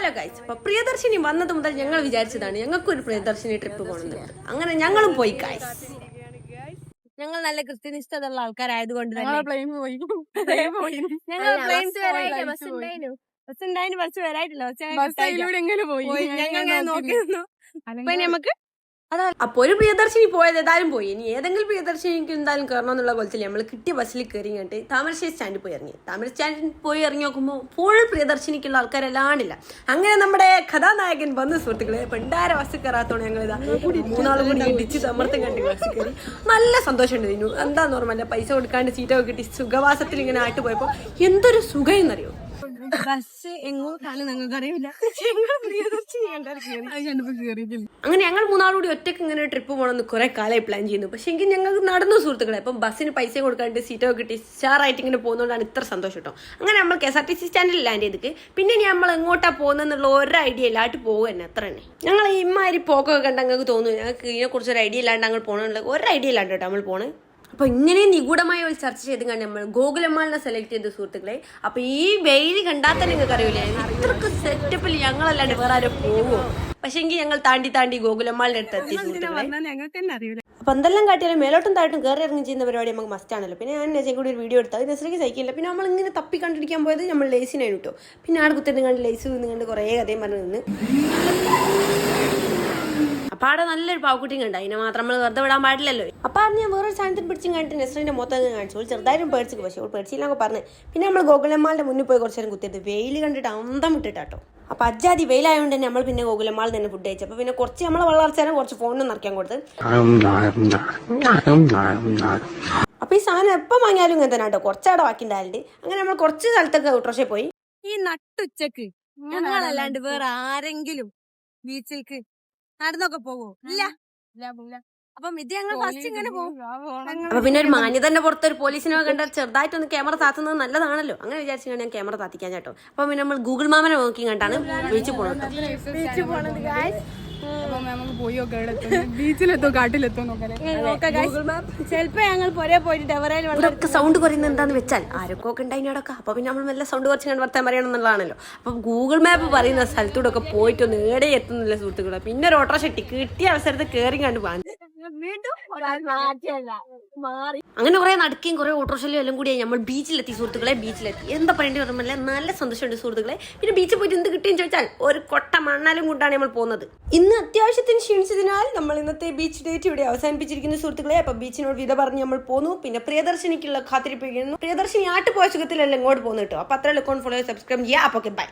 Hello guys, അപ്പൊ പ്രിയദർശിനി വന്നത് മുതൽ ഞങ്ങൾ വിചാരിച്ചതാണ് ഞങ്ങൾക്കൊരു പ്രിയദർശിനി ട്രിപ്പ് പോകണമെന്നുണ്ട്. അങ്ങനെ ഞങ്ങളും പോയി ഗൈസ്. ഞങ്ങൾ നല്ല കൃത്യനിഷ്ഠതയുള്ള ആൾക്കാരായതുകൊണ്ട് തന്നെ ബസ് വരായിട്ടില്ല. ഞങ്ങൾ നോക്കി നിന്നു. നമുക്ക് അപ്പൊ ഒരു പ്രിയദർശിനി പോയത് ഏതായാലും പോയി. ഇനി ഏതെങ്കിലും പ്രിയദർശിനിക്ക് എന്തായാലും കയറണം എന്നുള്ള പോലത്തിൽ നമ്മൾ കിട്ടിയ ബസ്സിൽ കയറി കണ്ടിട്ട് താമരശ്ശേരി സ്റ്റാൻഡിൽ പോയി ഇറങ്ങി. താമര സ്റ്റാൻഡിൽ പോയി ഇറങ്ങി നോക്കുമ്പോൾ ഫുൾ പ്രിയദർശിനിക്കുള്ള ആൾക്കാരെല്ലാണ്ടില്ല. അങ്ങനെ നമ്മുടെ കഥാനായകൻ വന്ന സുഹൃത്തുക്കളെ പെണ്ടാര ബസ് കയറാത്തോണ്ട് ഞങ്ങൾ ഇതാ മൂന്നാളും കൂടി ഇടിച്ച് സമർത്ഥം കണ്ടി ബസ് കയറി. നല്ല സന്തോഷം ഉണ്ടായിരുന്നു. എന്താന്ന് ഓർമ്മല്ല, പൈസ കൊടുക്കാണ്ട് സീറ്റൊക്കെ കിട്ടി സുഖവാസത്തിൽ ഇങ്ങനെ ആയിട്ട് പോയപ്പോ എന്തൊരു സുഖം എന്നറിയോ. ബസ് എങ്ങോട്ടാണ് ഞങ്ങൾക്ക് അറിയില്ല. അങ്ങനെ ഞങ്ങൾ മൂന്നാളൂടി ഒറ്റയ്ക്ക് ഇങ്ങനെ ട്രിപ്പ് പോകണമെന്ന് കുറെ കാലമായി പ്ലാൻ ചെയ്യുന്നു. പക്ഷെ എങ്കിൽ ഞങ്ങൾക്ക് നടന്നു സുഹൃത്തുക്കളെ. അപ്പം ബസ്സിന് പൈസ കൊടുക്കാണ്ട് സീറ്റൊക്കെ കിട്ടി സ്റ്റാറായിട്ട് ഇങ്ങനെ പോകുന്നതുകൊണ്ടാണ് ഇത്ര സന്തോഷം കേട്ടോ. അങ്ങനെ നമ്മൾ KSRTC സ്റ്റാൻഡിൽ ലാൻഡ് ചെയ്തിട്ട് പിന്നെ നമ്മൾ എങ്ങോട്ടാ പോകുന്നുള്ള ഒരു ഐഡിയ ഇല്ലാട്ട് പോകുക തന്നെ അത്ര തന്നെ. ഞങ്ങൾ ഇമാതിരി പോക്കൊക്കെ കണ്ട് ഞങ്ങൾക്ക് തോന്നുന്നു ഞങ്ങൾക്ക് ഇതിനെ കുറിച്ച് ഒരു ഐഡിയ ഇല്ലാണ്ട് ഞങ്ങൾ പോകണമെന്നുള്ള ഒരു ഐഡിയ ഇല്ലാണ്ട് കേട്ടോ നമ്മൾ പോണേ. അപ്പൊ ഇങ്ങനെ നിഗൂഢമായ ഒരു ചർച്ച ചെയ്ത് കണ്ട് നമ്മൾ ഗോകുലമ്മാളിനെ സെലക്ട് ചെയ്ത സുഹൃത്തുക്കളെ. അപ്പൊ ഈ വെയിൽ കണ്ടാൽ തന്നെ നിങ്ങൾക്ക് അറിയില്ലേ ഇത്രക്ക് സെറ്റപ്പിൽ ഞങ്ങളല്ലാണ്ട് വേറെ ആരും പോകുമോ. പക്ഷെ എങ്കിൽ ഞങ്ങൾ താണ്ടി ഗോകുലമ്മാളിന്റെ അടുത്ത് എത്തി സുഹൃത്തുക്കളെ. അപ്പൊ എന്തെല്ലാം കാട്ടിയാലും മേലോട്ടും താഴോട്ടും കയറി ഇറങ്ങി ചെയ്യുന്ന പരിപാടി നമുക്ക് മസ്റ്റ് ആണല്ലോ. പിന്നെ ഞാൻ നെസയും കൂടി ഒരു വീഡിയോ എടുത്താൽ നെസറിക്ക് സഹിക്കില്ല. പിന്നെ നമ്മൾ ഇങ്ങനെ തപ്പി കണ്ടിരിക്കാൻ പോയത് നമ്മൾ ലേസിനായി കിട്ടോ. പിന്നെ ആടെ കുത്തിട്ട് കണ്ട് ലേസ് കണ്ട് കുറേ കഥയും പറഞ്ഞു നിന്ന്. അപ്പൊ അവിടെ നല്ലൊരു പാവക്കുട്ടിയും കണ്ട. അതിനെ മാത്രം നമ്മൾ വെറുതെ വിടാൻ പാടില്ലല്ലോ. അപ്പൊ അത് ഞാൻ വേറൊരു സാധനത്തിൽ പിടിച്ചും കണ്ടിട്ട് നെസ്റിന്റെ മൊത്തം കാണിച്ചു. ചെറുതായിട്ടും പേടിച്ചു. പക്ഷെ പേടിച്ചില്ലൊക്കെ പറഞ്ഞു. പിന്നെ നമ്മൾ ഗോകുലമ്മാളിന്റെ മുന്നിൽ പോയി കുറച്ചു നേരം കുത്തിയിട്ട് വെയിൽ കണ്ടിട്ട് അന്തം വിട്ടിട്ടാട്ടോ. അപ്പൊ അജാതി വെയിലായതുകൊണ്ട് തന്നെ നമ്മൾ പിന്നെ ഗോകുലമ്മാളിൽ തന്നെ ഫുഡ് കഴിച്ചു. അപ്പൊ പിന്നെ കുറച്ച് നമ്മളെ വളർച്ചാലും കുറച്ച് ഫോണിൽ നിറയ്ക്കാൻ കൊടുത്ത്. അപ്പൊ ഈ സാധനം എപ്പം വാങ്ങിയാലും ഇങ്ങനെ തന്നെ കേട്ടോ. കുറച്ചവിടെ ബാക്കിണ്ടായാലുണ്ട്. അങ്ങനെ നമ്മൾ കുറച്ച് സ്ഥലത്തൊക്കെ ഓട്ടോറിക്ഷയിൽ പോയി. ഈ നട്ടുച്ചക്ക് ഞങ്ങളല്ലാണ്ട് വേറെ ആരെങ്കിലും ബീച്ചിലേക്ക് നടന്നൊക്കെ പോവോ? ഇല്ല. അപ്പം ഇത് ഞങ്ങൾ ഫസ്റ്റ് ഇങ്ങനെ പോകും. അപ്പൊ പിന്നെ ഒരു മാന്യതന്റെ പുറത്ത് ഒരു പോലീസിനെ കണ്ടാൽ ചെറുതായിട്ടൊന്ന് ക്യാമറ താത്തുന്നത് നല്ലതാണല്ലോ. അങ്ങനെ വിചാരിച്ചാണ് ഞാൻ ക്യാമറ താത്തിക്കാൻ കേട്ടോ. അപ്പൊ പിന്നെ നമ്മൾ ഗൂഗിൾ മാമനെ നോക്കി കണ്ടാണ് ബീച്ചിൽ പോണത്. ബീച്ചിലെത്തോ കാട്ടിലെത്തോ ചിലപ്പോ ഞങ്ങൾ പുറേ പോയിട്ട് സൗണ്ട് കുറയുന്നത് എന്താന്ന് വെച്ചാൽ ആരൊക്കെ ഉണ്ടായിനോടൊക്കെ. അപ്പൊ പിന്നെ നമ്മൾ നല്ല സൗണ്ട് കുറച്ച് കണ്ട് വർത്താൻ പറയണം എന്നുള്ളതാണല്ലോ. അപ്പൊ ഗൂഗിൾ മാപ്പ് പറയുന്ന സ്ഥലത്തൂടെ ഒക്കെ പോയിട്ടൊന്ന് ഏടെ എത്തുന്നില്ല സുഹൃത്തുക്കളെ. പിന്നെ ഒരു ഓട്ടോ ഷെട്ടി കിട്ടിയ അവസരത്തിൽ കയറി കണ്ട് അങ്ങനെ കുറെ നടക്കുകയും കുറെ ഓട്ടോറിക്ഷയിലും എല്ലാം കൂടിയായി നമ്മൾ ബീച്ചിലെത്തി സുഹൃത്തുക്കളെ. ബീച്ചിലെത്തി എന്താ പറയേണ്ടി പറഞ്ഞാൽ നല്ല സന്തോഷമുണ്ട് സുഹൃത്തുക്കളെ. പിന്നെ ബീച്ചിൽ പോയിട്ട് എന്ത് കിട്ടിയെന്ന് ചോദിച്ചാൽ ഒരു കൊട്ട മണ്ണാലും കൊണ്ടാണ് നമ്മൾ പോകുന്നത്. ഇന്ന് അത്യാവശ്യത്തിന് ക്ഷീണിച്ചതിനാൽ നമ്മൾ ഇന്നത്തെ ബീച്ച് ഡേറ്റ് ഇവിടെ അവസാനിപ്പിച്ചിരിക്കുന്ന സുഹൃത്തുക്കളെ. അപ്പൊ ബീച്ചിനോട് വിധ പറഞ്ഞ് നമ്മൾ പോന്നു. പിന്നെ പ്രിയദർശിനിക്കുള്ള കാത്തിരിപ്പിക്കുന്നു. പ്രിയദർശിനി ആട്ട് പോയ സുഖത്തിലല്ല ഇങ്ങോട്ട് പോകുന്നു കേട്ടോ. അപ്പൊ അത്ര ഫോളോ സബ്സ്ക്രൈബ് ചെയ്യാം. അപ്പൊ ബൈ.